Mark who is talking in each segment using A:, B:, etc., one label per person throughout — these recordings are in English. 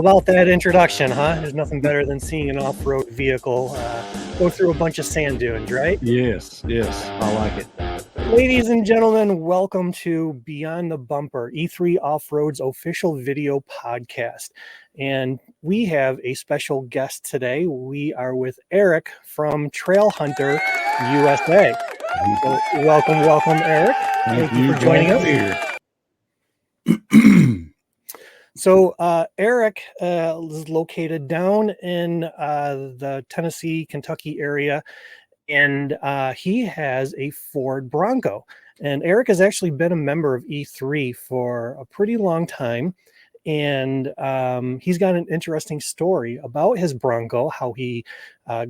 A: about that introduction, huh? There's nothing better than seeing an off-road vehicle go through a bunch of sand dunes, right?
B: Yes, I like it.
A: Ladies and gentlemen, welcome to Beyond the Bumper, E3 Off-Road's official video podcast. And we have a special guest today. We are with Eric from Trail Hunter USA. So welcome, Eric.
B: Thank you for joining us here.
A: So Eric is located down in the Tennessee, Kentucky area, and he has a Ford Bronco. And Eric has actually been a member of E3 for a pretty long time. And he's got an interesting story about his Bronco, how he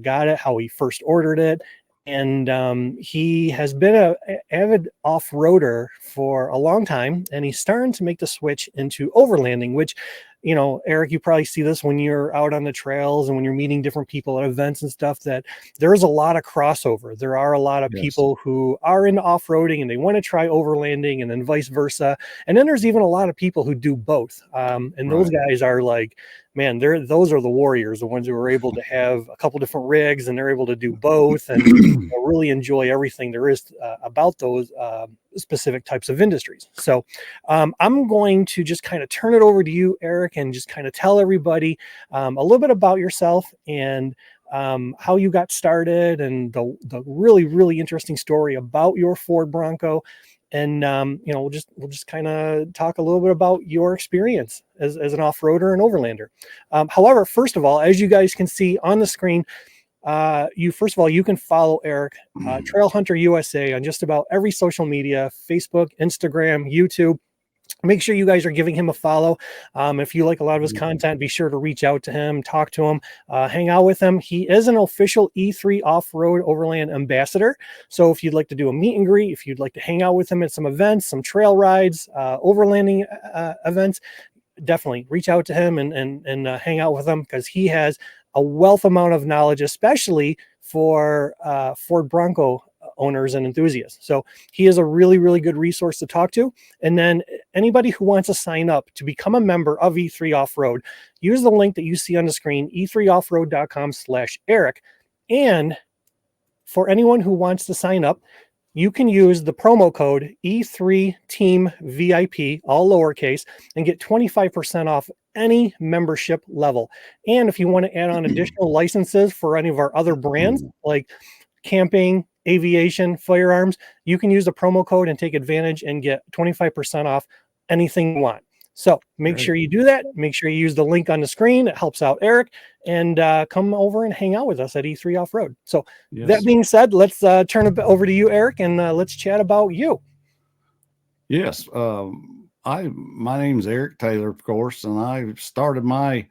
A: got it, how he first ordered it. And he has been an avid off-roader for a long time, and he's starting to make the switch into overlanding, which, you know, Eric, you probably see this when you're out on the trails and when you're meeting different people at events and stuff, that there is a lot of crossover. There are a lot of people who are into off-roading and they want to try overlanding, and then vice versa. And then there's even a lot of people who do both. And those guys are like, man, those are the warriors, the ones who are able to have a couple different rigs and they're able to do both and really enjoy everything there is about those specific types of industries. So I'm going to just kind of turn it over to you, Eric, and just kind of tell everybody a little bit about yourself and how you got started, and the really, really interesting story about your Ford Bronco. And you know, we'll just kind of talk a little bit about your experience as an off-roader and overlander. However, first of all, as you guys can see on the screen, you can follow Eric, Trail Hunter USA, on just about every social media: Facebook, Instagram, YouTube. Make sure you guys are giving him a follow. If you like a lot of his content, be sure to reach out to him, talk to him, hang out with him. He is an official E3 Off-Road Overland ambassador. So if you'd like to do a meet and greet, if you'd like to hang out with him at some events, some trail rides, overlanding events, definitely reach out to him and hang out with him, because he has a wealth amount of knowledge, especially for Ford Bronco owners and enthusiasts. So he is a really, really good resource to talk to. And then anybody who wants to sign up to become a member of E3 Off-Road, use the link that you see on the screen, e3offroad.com/Eric. And for anyone who wants to sign up, you can use the promo code E3TEAMVIP, all lowercase, and get 25% off any membership level. And if you want to add on additional licenses for any of our other brands, like camping, aviation, firearms, you can use the promo code and take advantage and get 25% off anything you want. So make sure you do that. Make sure you use the link on the screen. It helps out Eric, and come over and hang out with us at E3 Off-Road. So that being said, let's turn it over to you, Eric, and let's chat about you.
B: Yes. My name's Eric Taylor, of course, and I started my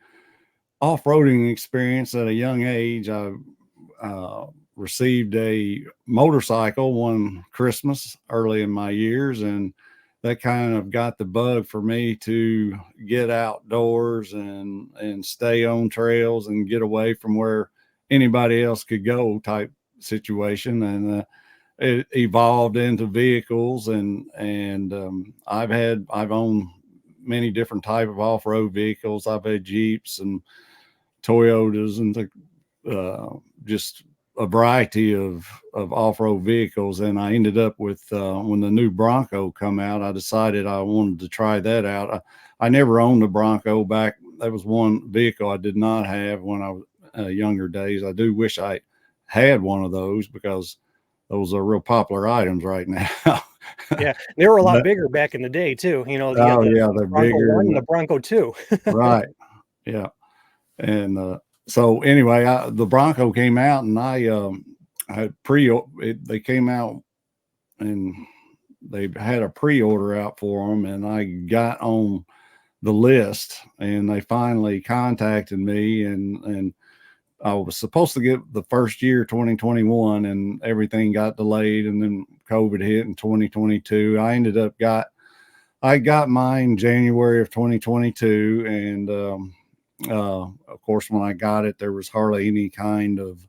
B: off-roading experience at a young age. I received a motorcycle one Christmas early in my years, and that kind of got the bug for me to get outdoors and stay on trails and get away from where anybody else could go type situation. And it evolved into vehicles, and I've owned many different type of off-road vehicles. I've had Jeeps and Toyotas and just a variety of off-road vehicles. And I ended up with, when the new Bronco come out, I decided I wanted to try that out. I never owned a Bronco back. That was one vehicle I did not have when I was younger days. I do wish I had one of those, because those are real popular items right now.
A: Yeah, they were a lot bigger back in the day too. You know,
B: they're
A: Bronco
B: bigger.
A: 1 and the Bronco 2.
B: Right. Yeah. And so anyway, the Bronco came out, and I had they came out and they had a pre-order out for them, and I got on the list, and they finally contacted me, and I was supposed to get the first year 2021, and everything got delayed, and then COVID hit in 2022. I got mine January of 2022, and of course, when I got it, there was hardly any kind of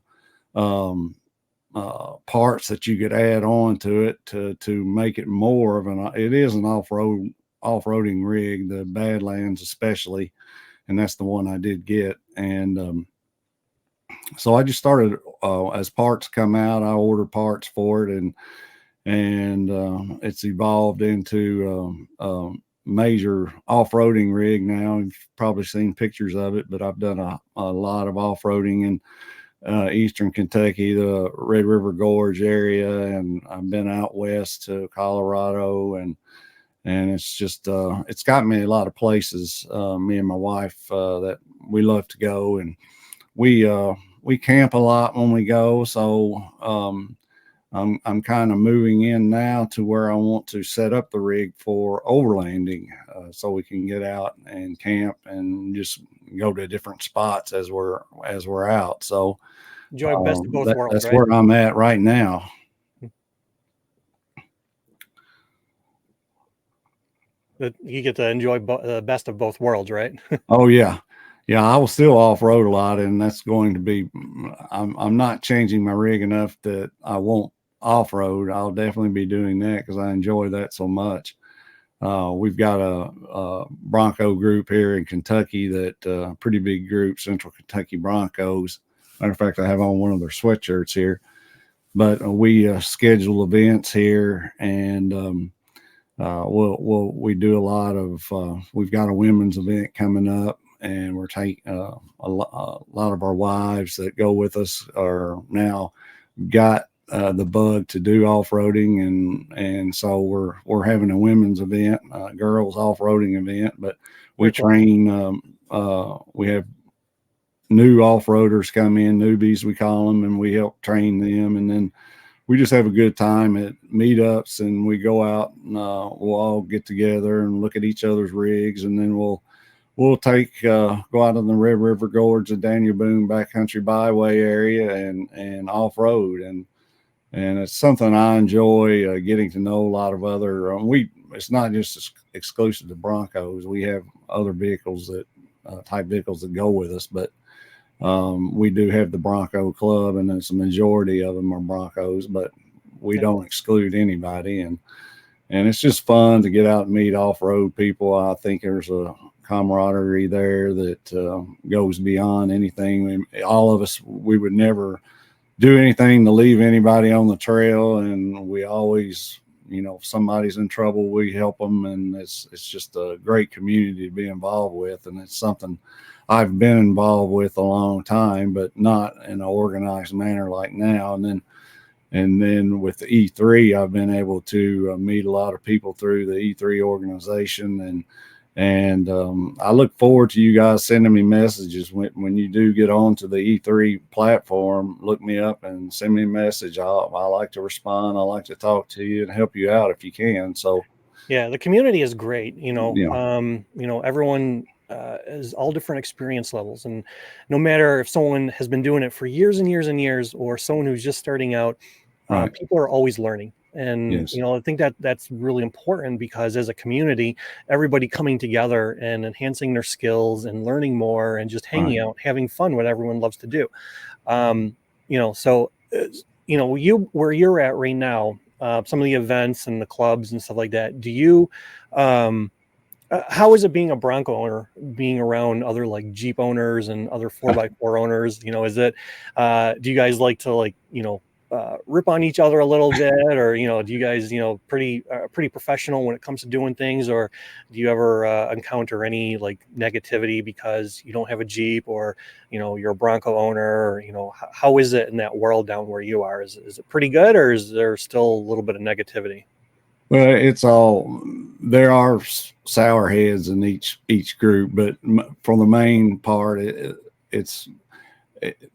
B: parts that you could add on to it to make it more of it is an off-roading rig, the Badlands especially. and that's the one I did get. And so I just started as parts come out, I order parts for it, and it's evolved into major off-roading rig now. You've probably seen pictures of it, but I've done a lot of off-roading in eastern Kentucky, the Red River Gorge area, and I've been out west to Colorado, and it's just it's got me a lot of places. Me and my wife that we love to go, and we camp a lot when we go. So I'm kind of moving in now to where I want to set up the rig for overlanding, so we can get out and camp and just go to different spots as we're out. So
A: Enjoy best of both worlds,
B: that's
A: right?
B: where I'm at right now.
A: That you get to enjoy the best of both worlds, right?
B: Oh yeah. Yeah, I will still off-road a lot, and that's going to be, I'm not changing my rig enough that I won't off-road. I'll definitely be doing that because I enjoy that so much. We've got a Bronco group here in Kentucky that pretty big group, Central Kentucky Broncos. Matter of fact, I have on one of their sweatshirts here. But we schedule events here, and we do a lot of. We've got a women's event coming up, and we're taking a lot of our wives that go with us are now got the bug to do off-roading, and so we're having a women's event, girls off-roading event. But we train. We have new off-roaders come in, newbies we call them, and we help train them, and then we just have a good time at meetups, and we go out and we'll all get together and look at each other's rigs, and then we'll take go out on the Red River Gorge, the Daniel Boone Backcountry Byway area, and off-road, and it's something I enjoy, getting to know a lot of other. It's not just exclusive to Broncos. We have other vehicles that type vehicles that go with us, but we do have the Bronco Club, and it's a majority of them are Broncos, but we don't exclude anybody, and it's just fun to get out and meet off-road people. I think there's a camaraderie there that goes beyond anything. All of us, we would never do anything to leave anybody on the trail, and we always, if somebody's in trouble, we help them, and it's just a great community to be involved with, and it's something I've been involved with a long time, but not in an organized manner like now. And then with the E3, I've been able to meet a lot of people through the E3 organization, and I look forward to you guys sending me messages when you do get onto the E3 platform. Look me up and send me a message. I like to respond. I like to talk to you and help you out if you can. So
A: yeah, the community is great.
B: Yeah.
A: Everyone is all different experience levels, and no matter if someone has been doing it for years and years and years, or someone who's just starting out,
B: Right.
A: people are always learning. And
B: Yes.
A: I think that's really important, because as a community, everybody coming together and enhancing their skills and learning more and just hanging
B: Right.
A: out, having fun, what everyone loves to do. So you, where you're at right now, some of the events and the clubs and stuff like that, do you how is it being a Bronco owner, being around other like Jeep owners and other 4x4 owners? Is it, do you guys like to rip on each other a little bit, or, do you guys, pretty professional when it comes to doing things, or do you ever encounter any like negativity because you don't have a Jeep, or, you're a Bronco owner, or, how is it in that world down where you are? Is it pretty good, or is there still a little bit of negativity?
B: Well, there are sour heads in each group, but for the main part,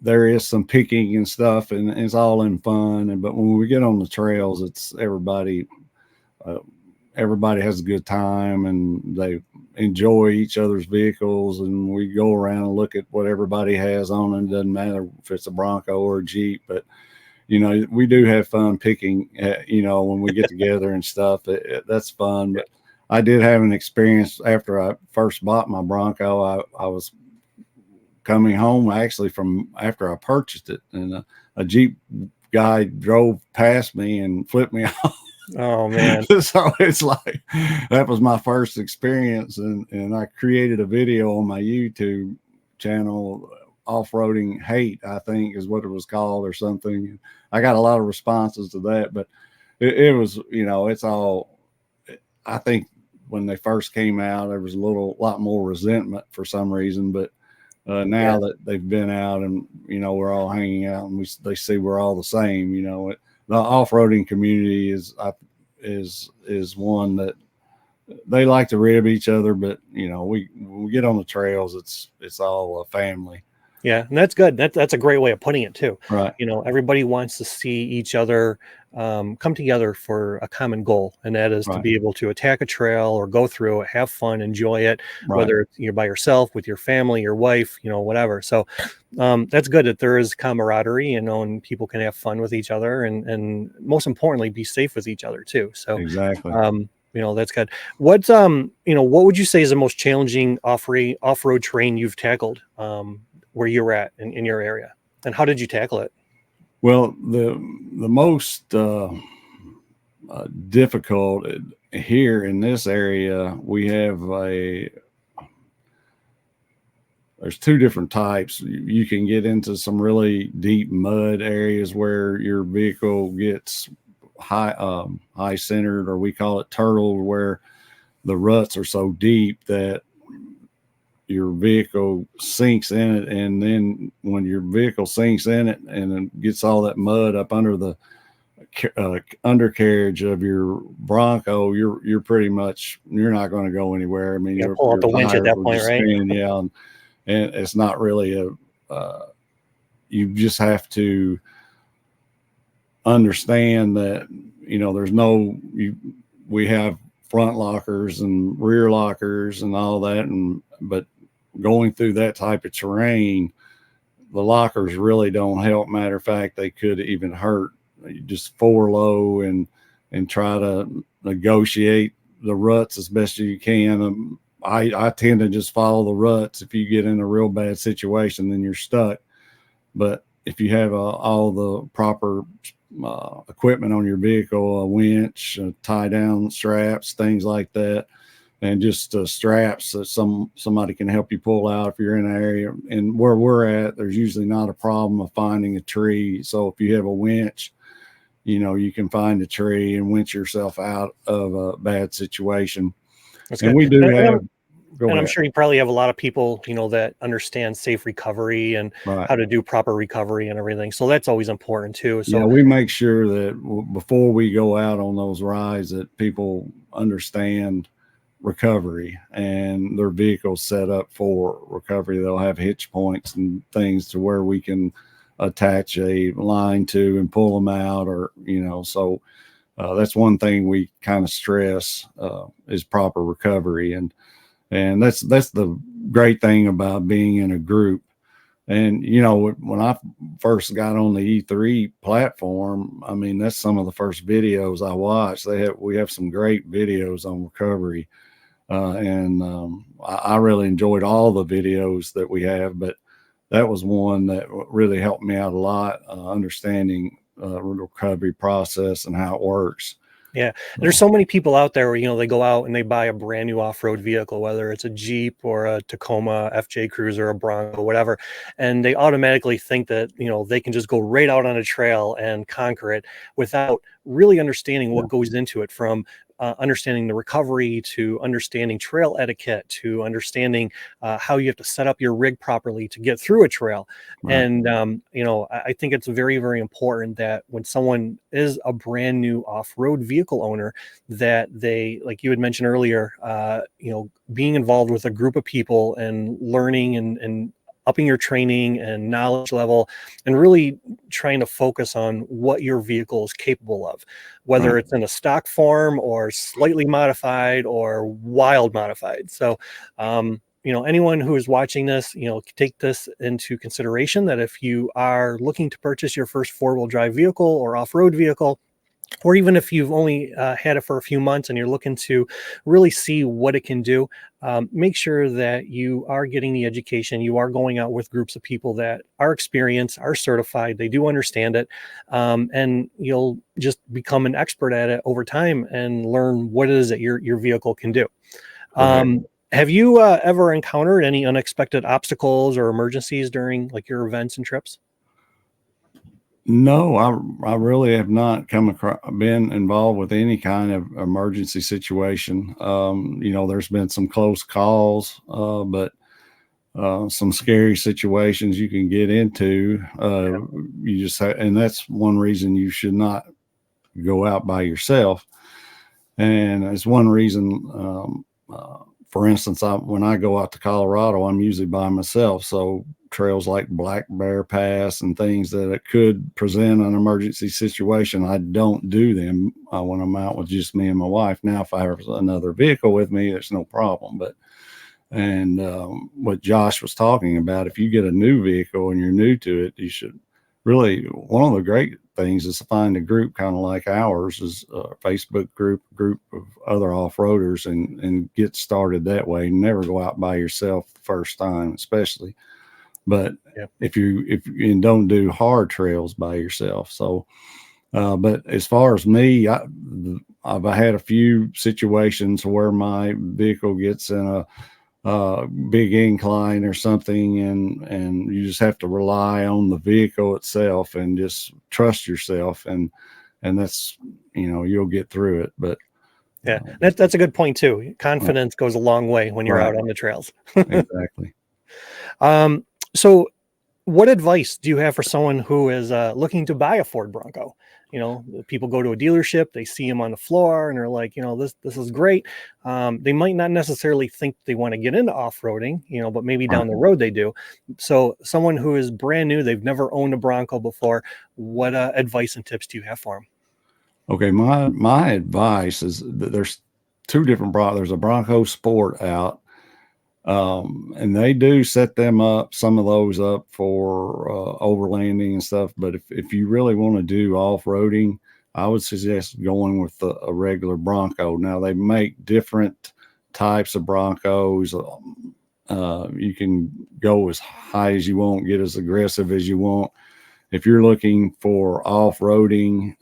B: there is some picking and stuff, and it's all in fun. But when we get on the trails, it's everybody has a good time, and they enjoy each other's vehicles, and we go around and look at what everybody has on, and it doesn't matter if it's a Bronco or a Jeep, but we do have fun picking, when we get together and stuff. That's fun. But I did have an experience after I first bought my Bronco. I was coming home actually from after I purchased it, and a Jeep guy drove past me and flipped me off.
A: Oh man.
B: So it's like that was my first experience, and I created a video on my YouTube channel, Off-Roading Hate, I think is what it was called, or something. I got a lot of responses to that, but it was, it's all, I think when they first came out, there was lot more resentment for some reason, but
A: Yeah.
B: now that they've been out and we're all hanging out and they see we're all the same, the off-roading community is one that they like to rib each other, but when we get on the trails, it's all a family.
A: Yeah, and that's good. That's a great way of putting it too.
B: Right.
A: Everybody wants to see each other come together for a common goal, and that is to
B: Right.
A: be able to attack a trail or go through it, have fun, enjoy it,
B: Right.
A: whether you're by yourself, with your family, your wife, whatever. So that's good that there is camaraderie, and people can have fun with each other, and most importantly, be safe with each other too. So
B: Exactly.
A: that's good. What what would you say is the most challenging off-road terrain you've tackled? Where you're at in your area, and how did you tackle it?
B: Well, the most difficult here in this area, we have there's two different types. You can get into some really deep mud areas where your vehicle gets high centered, or we call it turtle, where the ruts are so deep that your vehicle sinks in it, and then when your vehicle sinks in it and then gets all that mud up under the undercarriage of your Bronco, you're pretty much, you're not going to go anywhere. I mean,
A: Yeah, pull out
B: your
A: the winch at
B: tires
A: that
B: will
A: point,
B: just
A: right?
B: spin, yeah, and it's not really you just have to understand that there's we have front lockers and rear lockers and all that, but going through that type of terrain, the lockers really don't help. Matter of fact, they could even hurt. You just four low and try to negotiate the ruts as best as you can. I tend to just follow the ruts. If you get in a real bad situation, then you're stuck. But if you have all the proper equipment on your vehicle, a winch, tie down straps, things like that, and just straps that somebody can help you pull out if you're in an area. And where we're at, there's usually not a problem of finding a tree. So if you have a winch, you can find a tree and winch yourself out of a bad situation.
A: That's
B: And
A: good.
B: we do
A: And
B: have, go
A: I'm
B: ahead.
A: sure you probably have a lot of people, that understand safe recovery and
B: Right.
A: how to do proper recovery and everything. So that's always important too.
B: Yeah,
A: So
B: we make sure that before we go out on those rides, that people understand recovery and their vehicles set up for recovery. They'll have hitch points and things to where we can attach a line to and pull them out, or so that's one thing we kind of stress is proper recovery, and that's the great thing about being in a group. And when I first got on the E3 platform, I mean, that's some of the first videos I watched. We have some great videos on recovery, and I really enjoyed all the videos that we have. But that was one that really helped me out a lot, understanding recovery process and how it works.
A: yeah, there's so many people out there where, they go out and they buy a brand new off-road vehicle, whether it's a Jeep or a Tacoma FJ Cruiser, a Bronco, whatever. And they automatically think that, they can just go right out on a trail and conquer it without really understanding what goes into it, from understanding the recovery to understanding trail etiquette to understanding how you have to set up your rig properly to get through a trail.
B: Right.
A: And, I think it's very, very important that when someone is a brand new off-road vehicle owner, that they, like you had mentioned earlier, being involved with a group of people and learning and upping your training and knowledge level, and really trying to focus on what your vehicle is capable of, whether
B: Right.
A: it's in a stock form or slightly modified or wild modified. So, anyone who is watching this, take this into consideration, that if you are looking to purchase your first four-wheel drive vehicle or off-road vehicle, or even if you've only had it for a few months and you're looking to really see what it can do, make sure that you are getting the education. You are going out with groups of people that are experienced, are certified, they do understand it, and you'll just become an expert at it over time and learn what it is that your vehicle can do.
B: Correct.
A: Have you ever encountered any unexpected obstacles or emergencies during like your events and trips?
B: No, I really have not come across been involved with any kind of emergency situation. There's been some close calls, but some scary situations you can get into. You just and that's one reason you should not go out by yourself. And it's one reason. For instance, when I go out to Colorado, I'm usually by myself. So trails like Black Bear Pass and things that it could present an emergency situation, I don't do them when I'm out with just me and my wife. Now, if I have another vehicle with me, there's no problem. But and what Josh was talking about, if you get a new vehicle and you're new to it, you should really, one of the great things is to find a group kind of like ours, is a Facebook group of other off-roaders, and get started that way. Never go out by yourself the first time, especially. But
A: Yeah.
B: if you and don't do hard trails by yourself. So but as far as me, I've had a few situations where my vehicle gets in a big incline or something, and you just have to rely on the vehicle itself and just trust yourself, and that's, you'll get through it. But
A: Yeah, that's a good point too. Confidence goes a long way when you're
B: right,
A: out on the trails.
B: exactly.
A: So what advice do you have for someone who is looking to buy a Ford Bronco? People go to a dealership, they see them on the floor, and they're like, this is great. They might not necessarily think they want to get into off-roading, but maybe
B: Right.
A: down the road they do. So someone who is brand new, they've never owned a Bronco before, what advice and tips do you have for them?
B: Okay, my advice is that there's two different There's a Bronco Sport out, and they do set them up, some of those up for overlanding and stuff. But if you really want to do off-roading, I would suggest going with a regular Bronco. Now they make different types of Broncos. You can go as high as you want, get as aggressive as you want. If you're looking for off-roading,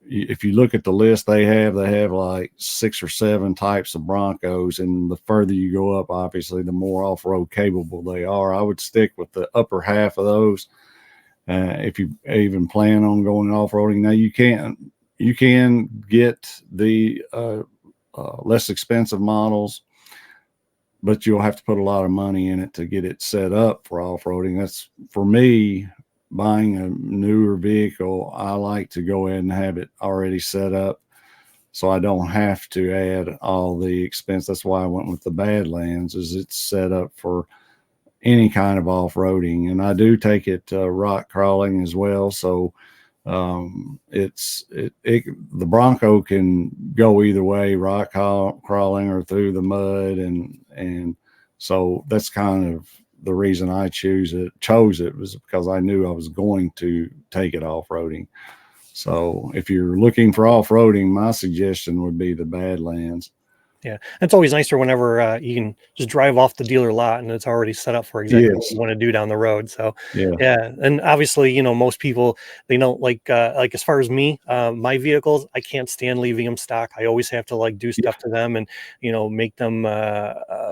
B: if you look at the list they have like 6 or 7 types of Broncos, and the further you go up, obviously the more off-road capable they are. I would stick with the upper half of those if you even plan on going off-roading. Now you can get the less expensive models, but you'll have to put a lot of money in it to get it set up for off-roading. That's, for me, buying a newer vehicle, I like to go ahead and have it already set up so I don't have to add all the expense. That's why I went with the Badlands, is it's set up for any kind of off-roading. And I do take it rock crawling as well. So the Bronco can go either way, rock crawling or through the mud. And so that's kind of the reason I chose it was because I knew I was going to take it off-roading. So if you're looking for off-roading, my suggestion would be the Badlands.
A: Yeah, it's always nicer whenever you can just drive off the dealer lot and it's already set up for exactly what
B: Yes.
A: you want to do down the road. So,
B: Yeah.
A: yeah, and obviously, most people, they don't like as far as me, my vehicles, I can't stand leaving them stock. I always have to like do stuff to them and make them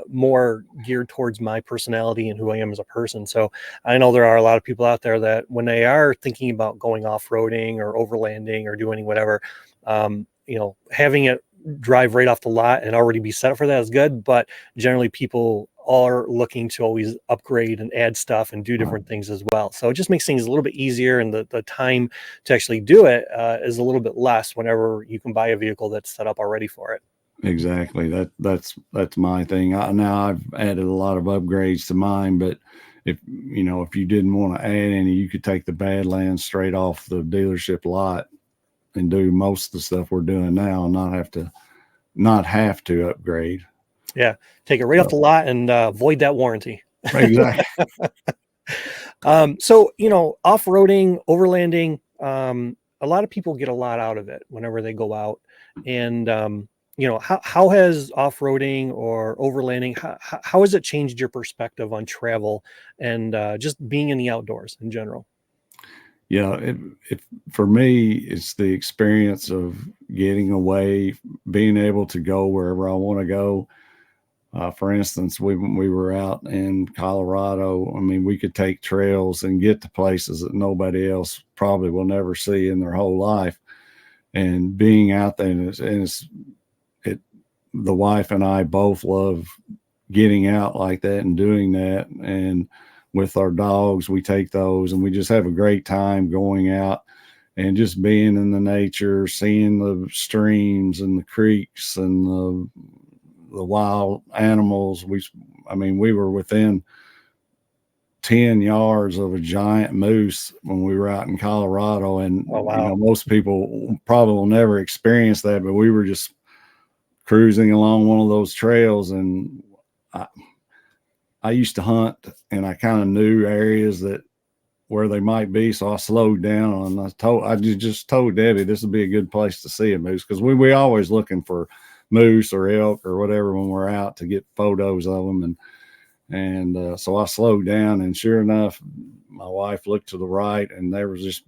A: more geared towards my personality and who I am as a person. So I know there are a lot of people out there that when they are thinking about going off roading or overlanding or doing whatever, having it drive right off the lot and already be set up for that is good, but generally people are looking to always upgrade and add stuff and do different things as well. So it just makes things a little bit easier, and the time to actually do it is a little bit less whenever you can buy a vehicle that's set up already for it.
B: Exactly. That's my thing. Now I've added a lot of upgrades to mine, but if you didn't want to add any, you could take the Badlands straight off the dealership lot and do most of the stuff we're doing now, and not have to upgrade.
A: Yeah, take it right off the lot and void that warranty.
B: Exactly.
A: So off-roading, overlanding, a lot of people get a lot out of it whenever they go out. And how has off-roading or overlanding, how has it changed your perspective on travel and just being in the outdoors in general?
B: Yeah, for me, it's the experience of getting away, being able to go wherever I want to go. For instance, when we were out in Colorado, I mean, we could take trails and get to places that nobody else probably will never see in their whole life. And being out there, the wife and I both love getting out like that and doing that. And with our dogs, we take those and we just have a great time going out and just being in the nature, seeing the streams and the creeks and the wild animals. We were within 10 yards of a giant moose when we were out in Colorado. And,
A: Oh, wow.
B: most people probably will never experience that, but we were just cruising along one of those trails. And I used to hunt and I kind of knew areas where they might be. So I slowed down and I just told Debbie, this would be a good place to see a moose. Cause we always looking for moose or elk or whatever when we're out to get photos of them. And so I slowed down, and sure enough, my wife looked to the right and there was this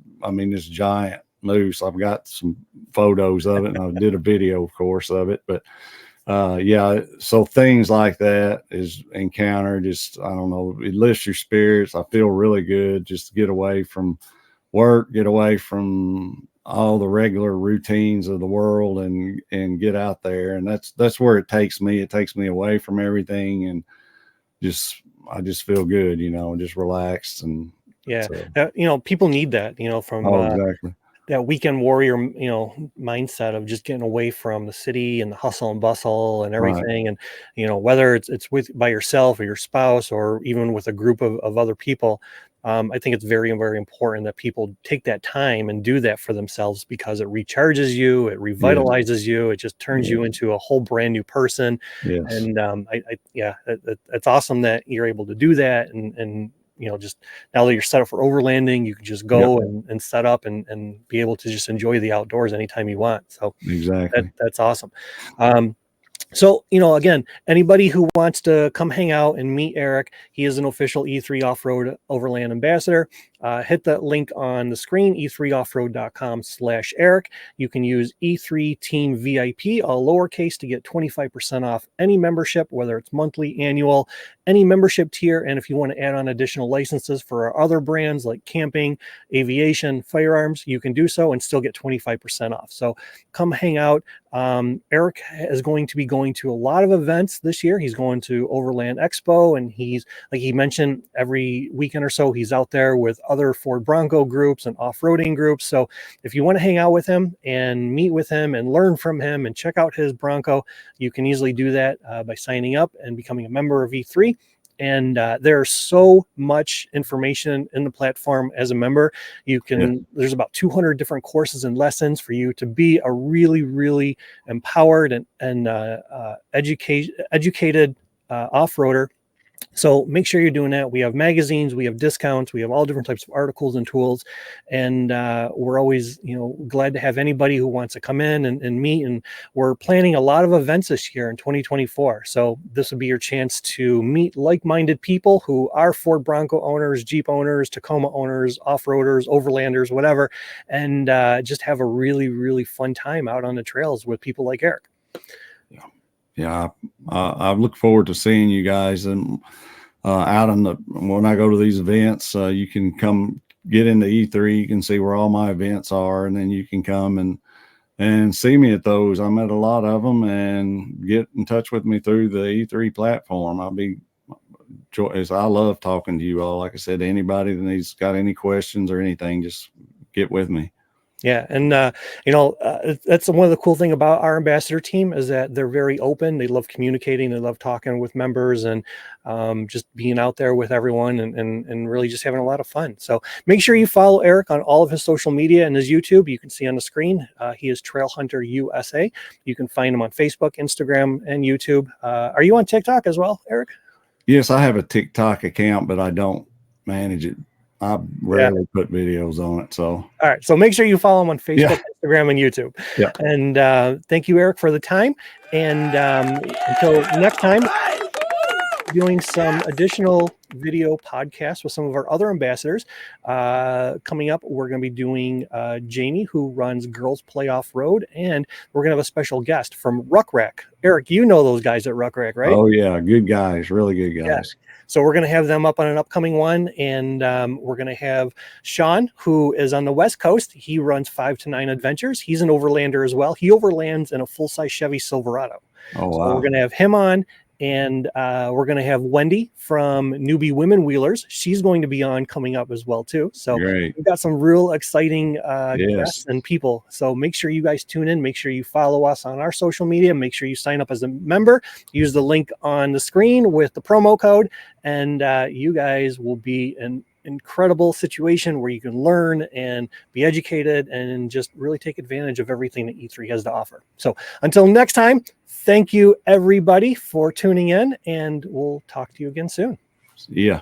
B: giant moose. I've got some photos of it and I did a video, of course, of it, but yeah, so things like that is encounter. Just, I don't know, it lifts your spirits. I feel really good just to get away from work, get away from all the regular routines of the world and get out there. And that's where it takes me. It takes me away from everything. And I just feel good, just relaxed. And
A: Yeah.
B: so,
A: People need that, from
B: exactly.
A: that weekend warrior, mindset of just getting away from the city and the hustle and bustle and
B: Right.
A: everything. And, whether it's by yourself or your spouse or even with a group of other people, I think it's very, very important that people take that time and do that for themselves, because it recharges you, it
B: Yes.
A: revitalizes you, it just turns you into a whole brand new person.
B: Yes.
A: And it's awesome that you're able to do that. And just now that you're set up for overlanding, you can just
B: Yep.
A: go and set up and be able to just enjoy the outdoors anytime you want. So
B: Exactly.
A: that's awesome. So, again, anybody who wants to come hang out and meet Eric, he is an official E3 Off-Road Overland Ambassador. Hit that link on the screen, e3offroad.com/Eric. You can use E3 Team VIP, all lowercase, to get 25% off any membership, whether it's monthly, annual, any membership tier. And if you want to add on additional licenses for our other brands like camping, aviation, firearms, you can do so and still get 25% off. So come hang out. Eric is going to be going to a lot of events this year. He's going to Overland Expo, and he's, like he mentioned, every weekend or so he's out there with other Ford Bronco groups and off-roading groups. So if you want to hang out with him and meet with him and learn from him and check out his Bronco, you can easily do that by signing up and becoming a member of E3. And there's so much information in the platform as a member. There's about 200 different courses and lessons for you to be a really, really empowered and educated off-roader. So make sure you're doing that. We have magazines, we have discounts, we have all different types of articles and tools. And we're always, glad to have anybody who wants to come in and meet. And we're planning a lot of events this year in 2024. So this would be your chance to meet like-minded people who are Ford Bronco owners, Jeep owners, Tacoma owners, off-roaders, overlanders, whatever, and just have a really, really fun time out on the trails with people like Eric.
B: Yeah, I look forward to seeing you guys and out when I go to these events. You can come get into E3. You can see where all my events are, and then you can come and see me at those. I'm at a lot of them, and get in touch with me through the E3 platform. I love talking to you all. Like I said, anybody that got any questions or anything, just get with me.
A: Yeah. And, that's one of the cool thing about our ambassador team is that they're very open. They love communicating. They love talking with members and just being out there with everyone and really just having a lot of fun. So make sure you follow Eric on all of his social media and his YouTube. You can see on the screen, he is Trail Hunter USA. You can find him on Facebook, Instagram, and YouTube. Are you on TikTok as well, Eric?
B: Yes, I have a TikTok account, but I don't manage it. I rarely put videos on it. So
A: all right. So make sure you follow him on Facebook,
B: Yeah.
A: Instagram, and YouTube.
B: Yeah.
A: And thank you, Eric, for the time. And until next time, doing some additional video podcasts with some of our other ambassadors. Coming up, we're going to be doing Jamie, who runs Girls Play Off-Road, and we're going to have a special guest from Ruck Rack. Eric, you know those guys at Ruck Rack, right?
B: Oh yeah, good guys, really good guys.
A: Yeah. So we're going to have them up on an upcoming one, and we're going to have Sean, who is on the West Coast. He runs 5 to 9 Adventures. He's an overlander as well. He overlands in a full-size Chevy Silverado.
B: Oh
A: So
B: wow.
A: we're going to have him on, and we're going to have Wendy from Newbie Women Wheelers. She's going to be on coming up as well too. So
B: Great.
A: we've got some real exciting
B: Yes.
A: guests and people. So make sure you guys tune in. Make sure you follow us on our social media. Make sure you sign up as a member. Use the link on the screen with the promo code, and you guys will be an incredible situation where you can learn and be educated and just really take advantage of everything that E3 has to offer. So until next time, thank you everybody for tuning in, and we'll talk to you again soon.
B: Yeah.